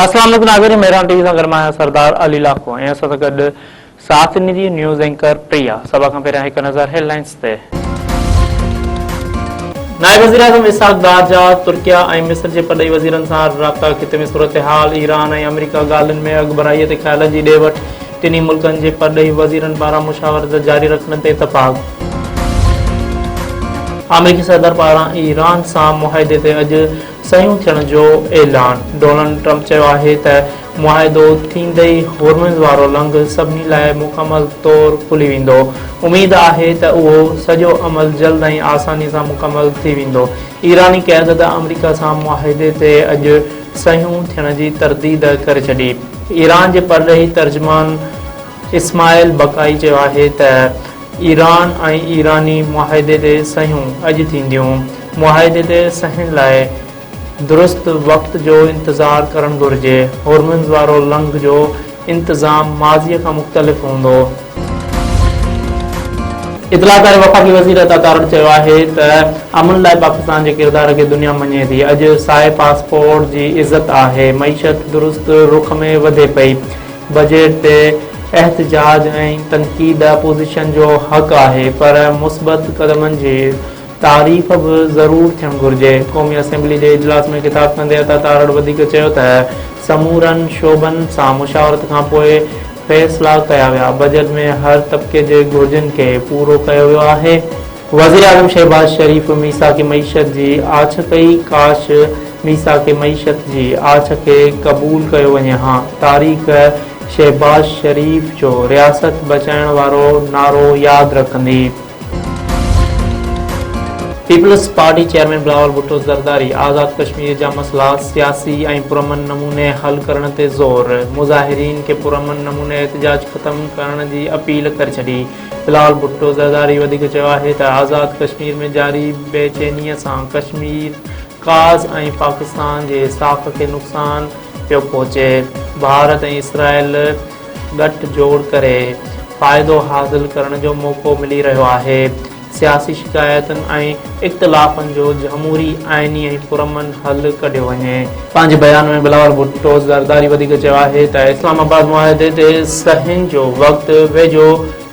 अस्सलाम वालेकुम नाज़रीन, मेहरान टीवी सां गॾु मां आहियां सरदार अली लाखो ऐं असां सां गॾु साथ निजी न्यूज़ एंकर प्रिया। सभा खां पहिरियां हिकु नज़र हेडलाइंस ते। नायब वज़ीर आज़म इसहाक दारजा तुर्किया ऐं मिस्र जे पॾई वज़ीरनि सां राब्ता। खिते में सूरतहाल ईरान ऐं अमेरिका ॻाल्हियुनि में अॻुभराईअ ते ख़्यालनि जी ॾे वठि। टिनी मुल्कनि जे पॾई वज़ीरनि पारां मुशावरत जारी रखण ते इतफ़ाक़। अमेरिकी सदर पारां ईरान सां मुआहिदे ते अॼु सयूं थियण जो ऐलान। डोनाल्ड ट्रंप चयो आहे त मुआहिदो थींदे ई होर्मुज़ वारो लंघ सभिनी लाइ मुकमल तौरु खुली वेंदो। उमेद आहे त उहो सॼो अमल जल्द ऐं आसानी सां मुकमल थी वेंदो। ईरानी क़यादत अमेरिका सां मुआहिदे ते अॼु सयूं थियण जी तरदीद करे छॾी। ईरान जे परॾेही तर्जुमान इस्माइल बकाई चयो आहे त ईरान ऐं ईरानी मुआहिदे ते सयूं अॼु थींदियूं। मुआहिदे ते सहन लाइ दुरुस्त वक़्त जो इंतज़ारु करणु घुरिजे। होर्मुज़ वारो लंघ जो इंतज़ाम माज़ीअ खां मुख़्तलिफ़ हूंदो। इतलाकारी वफ़ाक़ी वज़ीर अता तारड़ चयो आहे त अमन लाइ पाकिस्तान जे किरदार खे दुनिया मञे थी। अॼु साए पासपोर्ट जी इज़त आहे। मईशत दुरुस्त रुख में वधे पई। बजट ते एहतजाज ऐं तनक़ीद अपोज़िशन जो हक़ आहे, पर मुस्बत क़दमनि जी तारीफ़ बि ज़रूरु थियणु घुरिजे। क़ौमी असेंबली जे इजलास में ख़िताब कंदे अता तारड़ वधीक चयो त समूरनि शोबनि सां मुशावरत खां पोइ फ़ैसिला कया विया। बजट में हर तबिके जे घुरिजुनि खे पूरो कयो वियो आहे। वज़ीर आज़म शहबाज शरीफ़ मीसाक़ी मईशत जी आछ कई। काश मीसाक़ी मईशत जी आछ खे क़बूल कयो वञे हा। तारीख़ शहबाज शरीफ़ जो रियासत बचाइण वारो नारो यादि रखंदी। पीपल्स पार्टी चेयरमैन बिलावल भुट्टो ज़रदारी आज़ाद कश्मीर जा मसइला सियासी ऐं पुरअमन नमूने हल करण ते ज़ोर। मुज़ाहिरीन खे पुरअमन नमूने एहतजाज ख़त्म करण जी अपील करे छॾी। बिलावल भुट्टो ज़रदारी वधीक चयो आहे त आज़ाद कश्मीर में जारी बेचैनीअ सां कश्मीर काज़ ऐं पाकिस्तान जे साख खे नुक़सान पियो पहुचे। भारत ऐं इसराइल गठजोड़ करे फ़ाइदो हासिल करण जो मौक़ो मिली रहियो आहे। सियासी शिकायतुनि ऐं इख़्तिलाफ़नि जो जमहूरी आइनी ऐं पुरअमन हल कढियो वञे। पंहिंजे बयान में बिलावल भुट्टो ज़रदारी वधीक चयो आहे त इस्लामाबाद मुआहिदे ते सहन जो वक़्तु वेझो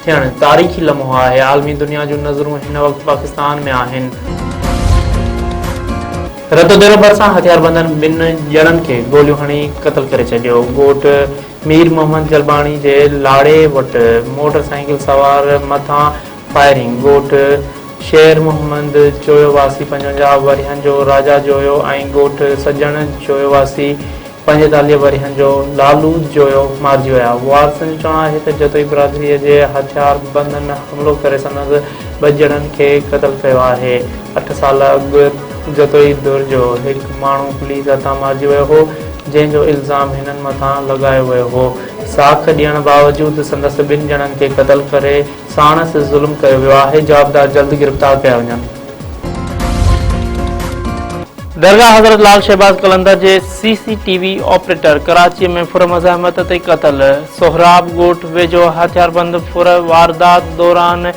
थियणु तारीख़ी लम्हो आहे। आलमी दुनिया जूं नज़रूं हिन वक़्तु पाकिस्तान में आहिनि। रतोदेरो भरिसां हथियारबंदनि ॿिनि ॼणनि खे गोलियूं हणी क़तल करे छॾियो। ॻोठ मीर मोहम्मद जलबाणी जे लाड़े वटि मोटरसाइकिल सवार मथां फायरिंग। ॻोठ शेर मोहम्मद जोयो वासी 55 वरिहनि जो राजा जोयो ऐं ॻोठ सजण जोयो वासी 45 वरिहनि जो लालू जोयो मारिजी विया। वारसनि जो चवणु आहे त जतोई बिरादरीअ जे हथियारबंदनि हमलो करे संदसि 2 ॼणनि खे क़तल कयो आहे। 8 साल अॻु जतोई दुर जो हिकु माण्हू पुलिस हथां मारिजी वियो हो, जंहिंजो इल्ज़ाम हिननि मथां लॻायो वियो हो। साख ॾियण बावजूदि संदसि 2 ॼणनि खे क़तल करे साणसि ज़ुल्म कयो वियो आहे। जवाबदार जल्द गिरफ़्तार कया वञनि। दरगाह हज़रत लाल शहबाज कलंदर जे CCTV ऑपरेटर कराचीअ में फुर मज़ाहमत ते क़तल। सोहराब ॻोठ वेझो हथियारबंद फुर वारदात दौरान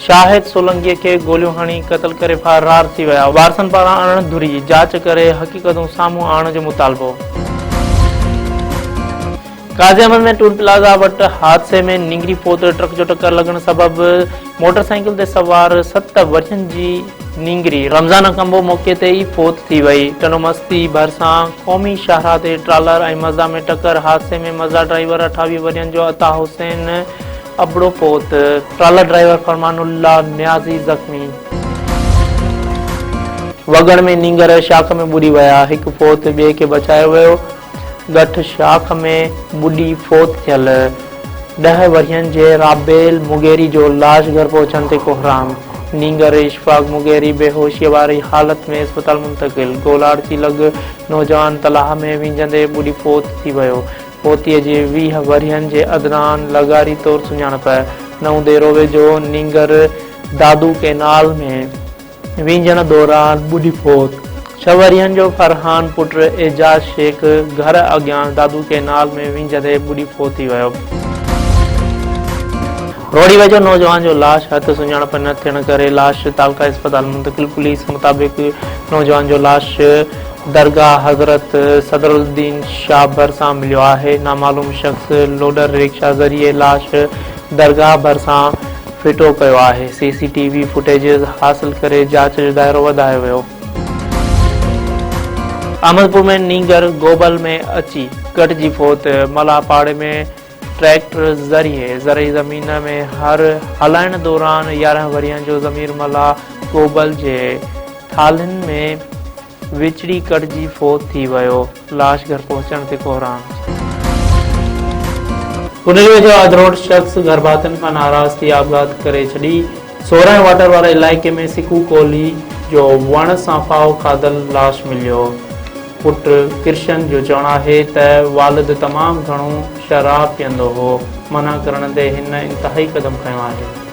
शाहिद सोलंकीअ खे गोलियूं हणी क़तल करे फरार थी विया। वारसनि पारां अणधुरी जांच करे हक़ीक़तूं साम्हूं आणण जो मुतालबो। काज़ी अहमद में टूल प्लाज़ा वटि हादसे में निंगरी फोत। ट्रक जो टक्कर लॻण सबबि मोटरसाइकिल ते सवार 7 वरिहनि जी निंगरी रमज़ान कंबो मौक़े ते ई फोत थी वई। टनो मस्ती भरिसां क़ौमी शाहराह ते ट्रालर ऐं मज़ा में टक्कर। हादसे में मज़ा ड्राइवर 28 वरिहनि जो अता हुसैन अबड़ो पोत। ट्रालर ड्राइवर फरमानुल्लाह न्याज़ी ज़ख़्मी। वगड़ में नींगर शाख में ॿुॾी विया। हिकु फोत ॿिए खे बचायो वियो। ॻठ शाख में ॿुॾी फोत थियल। 10 वरिहनि जे राबेल मुगेरी जो लाश घर पहुचण ते कोहराम। नींगर इशफाक मुगेरी बेहोशीअ वारी हालत में अस्पताल मुंतक़िल। गोलाड़ची लॻ नौजवान तलाह में विझंदे ॿुॾी फोत थी वियो। पोतीअ जे 20 वरिहनि जे अदनान लगारी तौरु सुञाणप। नऊं देरो वेझो नींगर दादू केनाल में विझण दौरान ॿुॾी फोत। 6 वरिहनि जो फरहान पुट एजाज शेख घर अॻियां दादू केनाल में विझंदे ॿुॾी फोत थी वियो। रोड़ी वेझो नौजवान जो लाश हथ सुञाणप न थियण करे लाश तालका अस्पताल मुंतक़िल। पुलिस मुताबिक़ नौजवान जो लाश दरगाह हज़रत सदरुद्दीन शाह भरिसां मिलियो आहे। नामालूम शख़्स लोडर रिक्शा ज़रिए लाश दरगाह भरिसां फिटो कयो आहे। CCTV फुटेज हासिल करे जांच जो दाइरो वधायो वियो। अहमदपुर में नीगर गोबल में अची कटिजी फोत। मलापाड़े में ट्रैक्टर ज़रिए ज़रई ज़मीन में हलाइण दौरान 11 वरियन जो ज़मीर मला गोबल जे थाल्हियुनि में विचड़ी कटिजी फोत थी वियो। लाश घर पहुचण ते कोहराम। पुनेर जो अधरोट शख़्स घरभातियुनि खां नाराज़ थी आपघात करे छॾी। 16 वाटर वारे इलाइक़े में सिकू कोली जो वण सां फाओ खाधल लाश मिलियो। पुट कृष्ण जो चवणु आहे त वालिद तमामु घणो शराब पीअंदो हो। मना करण ते हिन इंतिहाई क़दम खयो आहे।